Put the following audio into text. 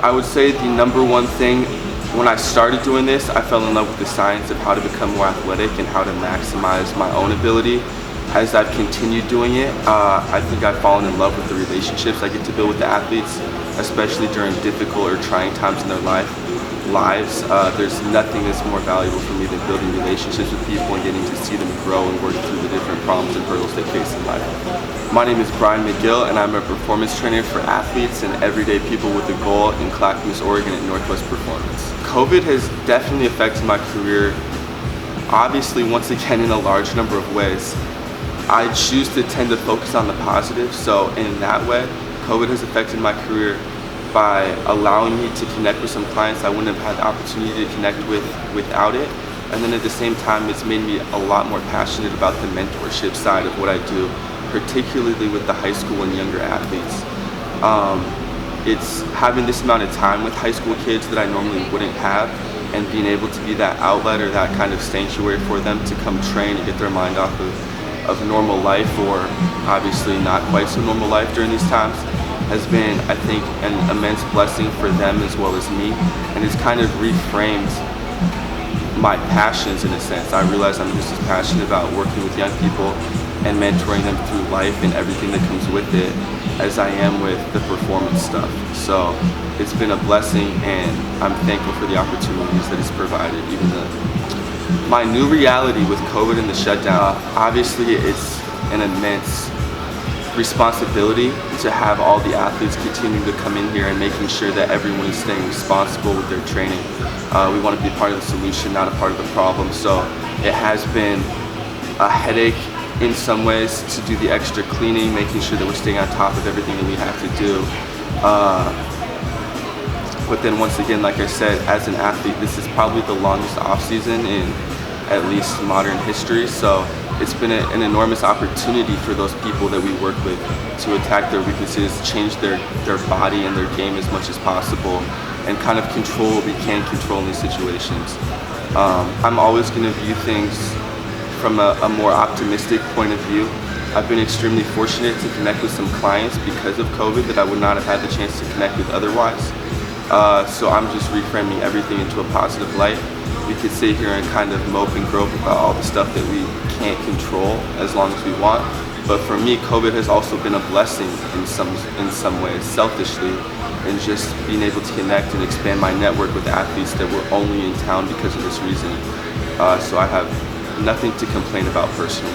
I would say the number one thing, when I started doing this, I fell in love with the science of how to become more athletic and how to maximize my own ability. As I've continued doing it, I think I've fallen in love with the relationships I get to build with the athletes, especially during difficult or trying times in their lives. There's nothing that's more valuable for me than building relationships with people and getting to see them grow and work through the different problems and hurdles they face in life. My name is Brian McGill, and I'm a performance trainer for athletes and everyday people with a goal in Clackamas, Oregon at Northwest Performance. COVID has definitely affected my career, obviously once again in a large number of ways. I choose to tend to focus on the positive, so in that way, COVID has affected my career by allowing me to connect with some clients I wouldn't have had the opportunity to connect with without it. And then at the same time, it's made me a lot more passionate about the mentorship side of what I do, particularly with the high school and younger athletes. It's having this amount of time with high school kids that I normally wouldn't have, and being able to be that outlet or that kind of sanctuary for them to come train and get their mind off of normal life, or obviously not quite so normal life during these times, has been, I think, an immense blessing for them as well as me, and it's kind of reframed my passions in a sense. I realize I'm just as passionate about working with young people and mentoring them through life and everything that comes with it as I am with the performance stuff. So it's been a blessing, and I'm thankful for the opportunities that it's provided. Even my new reality with COVID and the shutdown, obviously it's an immense responsibility to have all the athletes continuing to come in here and making sure that everyone is staying responsible with their training. We want to be part of the solution, not a part of the problem. So it has been a headache in some ways to do the extra cleaning, making sure that we're staying on top of everything that we have to do. But then once again, like I said, as an athlete, this is probably the longest off season in at least modern history. So it's been an enormous opportunity for those people that we work with to attack their weaknesses, change their body and their game as much as possible, and kind of control what we can control in these situations. I'm always going to view things from a more optimistic point of view. I've been extremely fortunate to connect with some clients because of COVID that I would not have had the chance to connect with otherwise. So I'm just reframing everything into a positive light. We could sit here and kind of mope and grope about all the stuff that we can't control as long as we want. But for me, COVID has also been a blessing in some ways, selfishly, and just being able to connect and expand my network with athletes that were only in town because of this reason. So I have nothing to complain about personally.